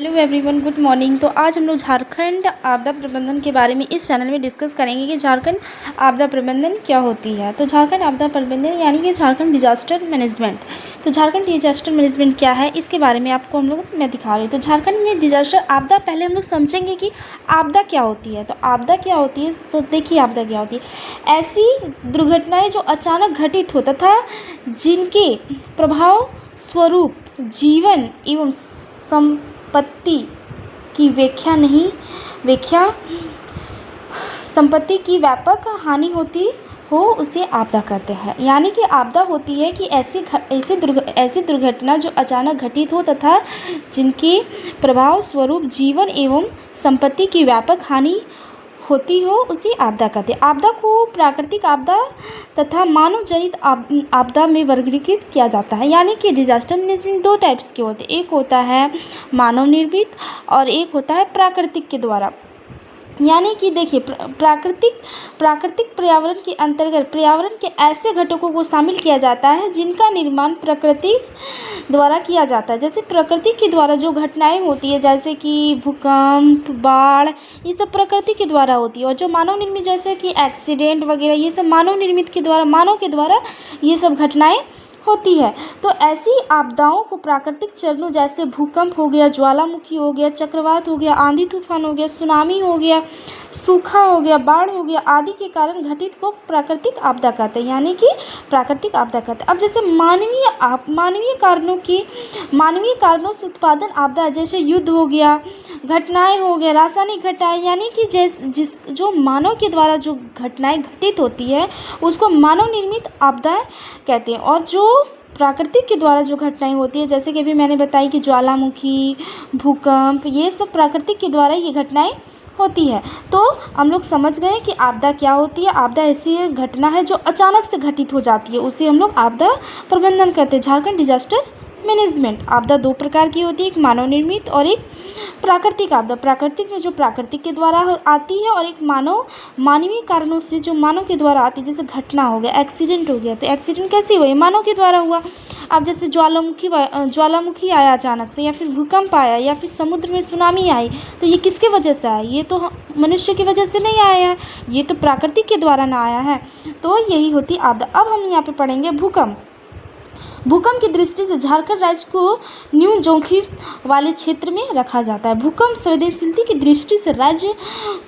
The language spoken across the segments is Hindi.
Hello everyone, good morning. तो आज हम लोग झारखंड आपदा प्रबंधन के बारे में इस चैनल में डिस्कस करेंगे कि झारखंड आपदा प्रबंधन क्या होती है। तो झारखंड आपदा प्रबंधन यानी कि झारखंड डिजास्टर मैनेजमेंट। तो झारखंड डिजास्टर मैनेजमेंट क्या है, इसके बारे में आपको मैं दिखा रही हूँ। तो झारखंड में डिजास्टर आपदा, पहले हम लोग समझेंगे कि आपदा क्या होती है। तो आपदा क्या होती है, तो देखिए आपदा क्या होती है। ऐसी दुर्घटनाएँ जो अचानक घटित हो तथा जिनके प्रभाव स्वरूप जीवन एवं संपत्ति की संपत्ति की व्यापक हानि होती हो, उसे आपदा कहते हैं। यानी कि आपदा होती है कि ऐसी दुर्घटना जो अचानक घटित हो तथा जिनके प्रभाव स्वरूप जीवन एवं संपत्ति की व्यापक हानि होती हो, उसे आपदा कहते हैं। आपदा को प्राकृतिक आपदा तथा मानव जनित आपदा में वर्गीकृत किया जाता है। यानी कि डिजास्टर मैनेजमेंट दो टाइप्स के होते हैं, एक होता है मानव निर्मित और एक होता है प्राकृतिक के द्वारा। यानी कि देखिए, प्राकृतिक पर्यावरण के अंतर्गत पर्यावरण के ऐसे घटकों को शामिल किया जाता है जिनका निर्माण प्रकृति द्वारा किया जाता है। जैसे प्रकृति के द्वारा जो घटनाएं होती है, जैसे कि भूकंप, बाढ़, ये सब प्रकृति के द्वारा होती है। और जो मानव निर्मित, जैसे कि एक्सीडेंट वगैरह, ये सब मानव निर्मित के द्वारा, मानव के द्वारा ये सब घटनाएं होती है। तो ऐसी आपदाओं को प्राकृतिक चरणों जैसे भूकंप हो गया, ज्वालामुखी हो गया, चक्रवात हो गया, आंधी तूफान हो गया, सुनामी हो गया, सूखा हो गया, बाढ़ हो गया आदि के कारण घटित को प्राकृतिक आपदा कहते हैं। यानी कि प्राकृतिक आपदा कहते हैं। अब जैसे मानवीय कारणों से उत्पादन आपदा, जैसे युद्ध हो गया, घटनाएं हो गया, रासायनिक घटनाएं, यानी कि जो मानव के द्वारा जो घटनाएं घटित होती है उसको मानव निर्मित आपदा कहते हैं। और जो प्राकृतिक के द्वारा जो घटनाएं होती है, जैसे कि अभी मैंने बताई कि ज्वालामुखी, भूकंप, ये सब प्राकृतिक के द्वारा ये घटनाएं होती है। तो हम लोग समझ गए कि आपदा क्या होती है। आपदा ऐसी घटना है जो अचानक से घटित हो जाती है, उसे हम लोग आपदा प्रबंधन कहते हैं। Jharkhand disaster management. आपदा दो प्रकार की होती है, एक मानव निर्मित और एक प्राकृतिक आपदा। प्राकृतिक में जो प्राकृतिक के द्वारा आती है, और एक मानवीय कारणों से जो मानव के द्वारा आती है। जैसे घटना हो गया, एक्सीडेंट हो गया, तो एक्सीडेंट कैसे हुआ, मानव के द्वारा हुआ। अब जैसे ज्वालामुखी आया अचानक से, या फिर भूकंप आया, या फिर समुद्र में सुनामी आई, तो ये किसके वजह से आया, ये तो मनुष्य की वजह से नहीं आया है, ये तो प्राकृतिक के द्वारा ना आया है। तो यही होती आपदा। अब हम यहाँ पे पढ़ेंगे भूकंप। भूकंप की दृष्टि से झारखंड राज्य को न्यून जोखिम वाले क्षेत्र में रखा जाता है। भूकंप संवेदनशीलता की दृष्टि से राज्य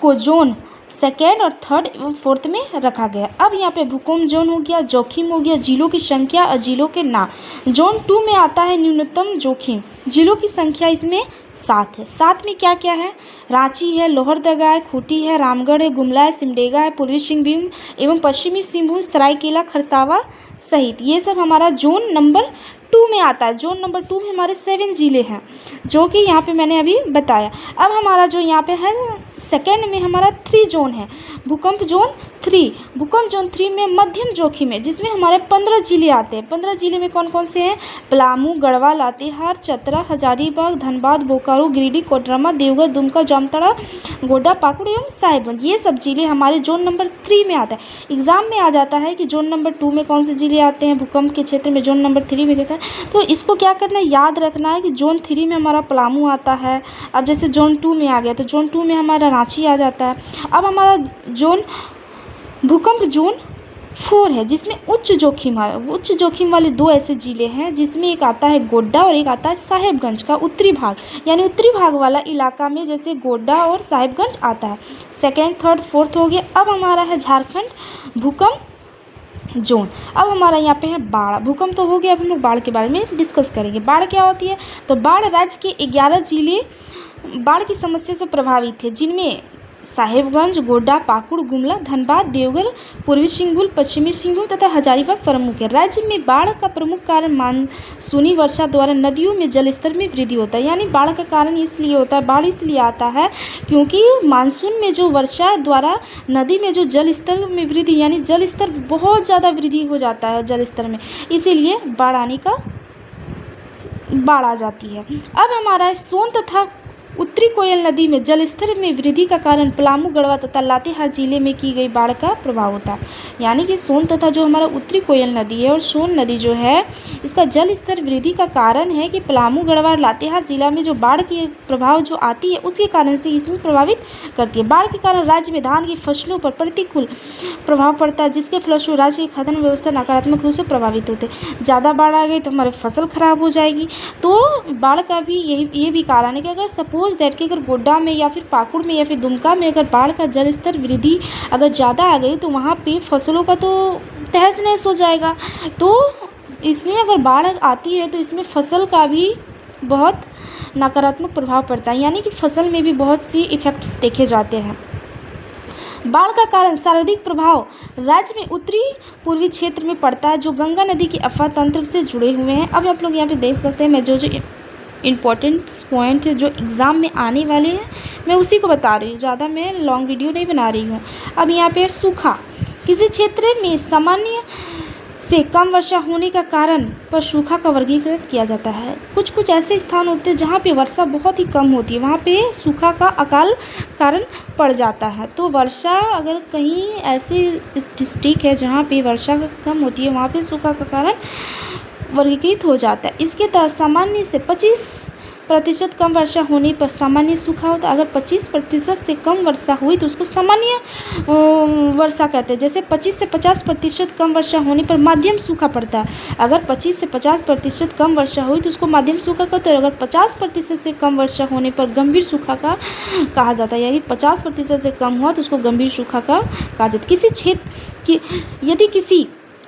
को जोन सेकेंड और थर्ड एवं फोर्थ में रखा गया। अब यहाँ पे भूकंप जोन हो गया, जोखिम हो गया, जिलों की संख्या और जिलों के नाम। जोन 2 में आता है न्यूनतम जोखिम, जिलों की संख्या इसमें 7 है। 7 में क्या क्या है, रांची है, लोहरदगा है, खूंटी है, रामगढ़ है, गुमला है, सिमडेगा है, पूर्वी सिंहभूम एवं पश्चिमी सिंहभूम, सरायकेला, खरसावा सहित ये सब हमारा जोन नंबर 2 में आता है। जोन नंबर 2 में हमारे 7 जिले हैं, जो कि यहाँ पे मैंने अभी बताया। अब हमारा जो यहाँ पे है सेकेंड में हमारा 3 जोन है, भूकंप जोन 3। भूकंप जोन 3 में मध्यम जोखिम है, जिसमें हमारे 15 जिले आते हैं। 15 जिले में कौन कौन से हैं, पलामू, गढ़वा, लातेहार, चतरा, हजारीबाग, धनबाद, बोकारो, गिरिडीह, कोडरमा, देवघर, दुमका, जामताड़ा, गोड्डा, पाकुड़ एवं साहिबगंज, ये सब जिले हमारे जोन नंबर 3 में आता है। एग्जाम में आ जाता है कि जोन नंबर 2 में कौन से जिले आते हैं, भूकंप के क्षेत्र में जोन नंबर 3 में रहता है। तो इसको क्या करना है, याद रखना है कि जोन 3 में हमारा पलामू आता है। अब जैसे जोन 2 में आ गया, तो जोन 2 में हमारा रांची आ जाता है। अब हमारा भूकंप जोन 4 है, जिसमें उच्च जोखिम वाले 2 ऐसे जिले हैं, जिसमें एक आता है गोड्डा और एक आता है साहेबगंज का उत्तरी भाग। यानी उत्तरी भाग वाला इलाका में जैसे गोड्डा और साहेबगंज आता है। सेकेंड, थर्ड, फोर्थ हो गया। अब हमारा है झारखंड भूकंप जोन। अब हमारा यहाँ पे है बाढ़। भूकंप तो हो गया, अब हम लोग बाढ़ के बारे में डिस्कस करेंगे। बाढ़ क्या होती है, तो बाढ़ राज्य के 11 जिले बाढ़ की समस्या से प्रभावित थे, जिनमें साहेबगंज, गोड्डा, पाकुड़, गुमला, धनबाद, देवघर, पूर्वी सिंहभूम, पश्चिमी सिंहभूम तथा हजारीबाग प्रमुख है। राज्य में बाढ़ का प्रमुख कारण मानसूनी वर्षा द्वारा नदियों में जलस्तर में वृद्धि होता है। यानी बाढ़ का कारण इसलिए होता है, बाढ़ इसलिए आता है क्योंकि मानसून में जो वर्षा द्वारा नदी में जो जलस्तर में वृद्धि, यानी जलस्तर बहुत ज़्यादा वृद्धि हो जाता है जलस्तर में, इसीलिए बाढ़ आ जाती है। अब हमारा सोन तथा उत्तरी कोयल नदी में जलस्तर में वृद्धि का कारण पलामू, गढ़वा तथा लातेहार जिले में की गई बाढ़ का प्रभाव होता है। यानी कि सोन तथा जो हमारा उत्तरी कोयल नदी है और सोन नदी जो है, इसका जल स्तर वृद्धि का कारण है कि पलामू, गढ़वा और लातेहार जिला में जो बाढ़ की प्रभाव जो आती है उसके कारण से इसमें प्रभावित करती है। बाढ़ के कारण राज्य में धान की फसलों पर प्रतिकूल प्रभाव पड़ता है, जिसके फलस्वरूप राज्य की खाद्यान्न व्यवस्था नकारात्मक रूप से प्रभावित होते हैं। ज़्यादा बाढ़ आ गई तो हमारी फसल खराब हो जाएगी। तो बाढ़ का भी ये भी कारण है कि अगर सपोज दैट कि अगर गोड्डा में या फिर पाकुड़ में या फिर दुमका में अगर बाढ़ का जल स्तर वृद्धि अगर ज़्यादा आ गई तो वहाँ पे फसलों का तो तहस नहस हो जाएगा। तो इसमें अगर बाढ़ आती है तो इसमें फसल का भी बहुत नकारात्मक प्रभाव पड़ता है, यानी कि फसल में भी बहुत सी इफ़ेक्ट्स देखे जाते हैं। बाढ़ का कारण सर्वाधिक प्रभाव राज्य में उत्तरी पूर्वी क्षेत्र में पड़ता है, जो गंगा नदी की अफवाह तंत्र से जुड़े हुए हैं। अब आप लोग यहाँ पे देख सकते हैं, मैं जो इम्पोर्टेंट पॉइंट जो एग्ज़ाम में आने वाले हैं मैं उसी को बता रही हूँ, ज़्यादा मैं लॉन्ग वीडियो नहीं बना रही हूँ। अब यहाँ पे सूखा, किसी क्षेत्र में सामान्य से कम वर्षा होने का कारण पर सूखा का वर्गीकरण किया जाता है। कुछ कुछ ऐसे स्थान होते हैं जहाँ पे वर्षा बहुत ही कम होती है, वहाँ पे सूखा का अकाल कारण पड़ जाता है। तो वर्षा अगर कहीं ऐसे डिस्ट्रिक्ट है जहाँ पे वर्षा कम होती है, वहाँ पे सूखा का कारण वर्गीकृत हो जाता है। इसके तहत सामान्य से 25% कम वर्षा होने पर सामान्य सूखा होता है। अगर 25% से कम वर्षा हुई तो उसको सामान्य वर्षा कहते हैं। जैसे 25 से 50% कम वर्षा होने पर मध्यम सूखा पड़ता है। अगर 25 से 50% कम वर्षा हुई तो उसको मध्यम सूखा कहते हैं। अगर 50% से कम वर्षा होने पर गंभीर सूखा का कहा जाता है, यानी 50% से कम हुआ तो उसको गंभीर सूखा का कहा जाता है। किसी क्षेत्र की यदि किसी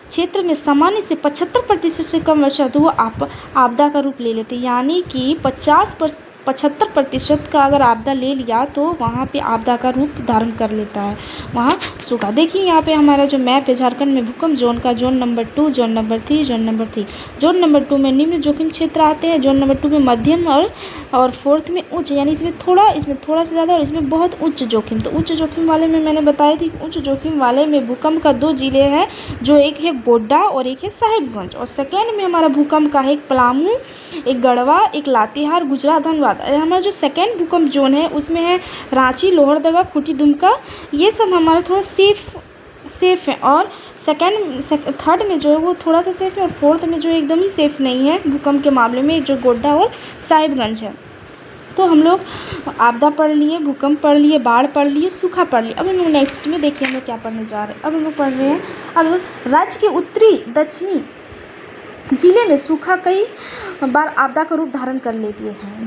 क्षेत्र में सामान्य से 75% से कम वर्षा तो वो आपदा का रूप ले लेते हैं, यानी कि 75% का अगर आपदा ले लिया तो वहाँ पे आपदा का रूप धारण कर लेता है, वहाँ सूखा। देखिए यहाँ पे हमारा जो मैप है झारखंड में भूकंप जोन का, zone number 2, zone number 3, zone number 3। Zone number 2 में निम्न जोखिम क्षेत्र आते हैं, जोन नंबर 2 में मध्यम और 4th में उच्च, यानी इसमें थोड़ा से ज़्यादा और इसमें बहुत उच्च जोखिम। तो उच्च जोखिम वाले में मैंने बताई थी, उच्च जोखिम वाले में भूकंप का 2 जिले हैं, जो एक है गोड्डा और एक है साहिबगंज। और सेकेंड में हमारा भूकंप का है एक पलामू, एक गढ़वा, एक लातेहार, गुजरात, धनबाद। हमारा जो सेकेंड भूकंप जोन है उसमें है रांची, लोहरदगा, खूंटी, दुमका, ये सब हमारा थोड़ा सेफ है। और थर्ड में जो है वो थोड़ा सा सेफ है, और 4th में जो एकदम ही सेफ नहीं है भूकंप के मामले में, जो गोड्डा और साहिबगंज है। तो हम लोग आपदा पढ़ लिए, भूकंप पढ़ लिए, बाढ़ पढ़ लिए, सूखा पढ़ लिए। अब हम लोग नेक्स्ट में देखिए हम लोग क्या पढ़ने जा रहे हैं। अब हम लोग पढ़ रहे हैं, अब राज्य के उत्तरी दक्षिणी जिले में सूखा कई बार आपदा का रूप धारण कर लेती है।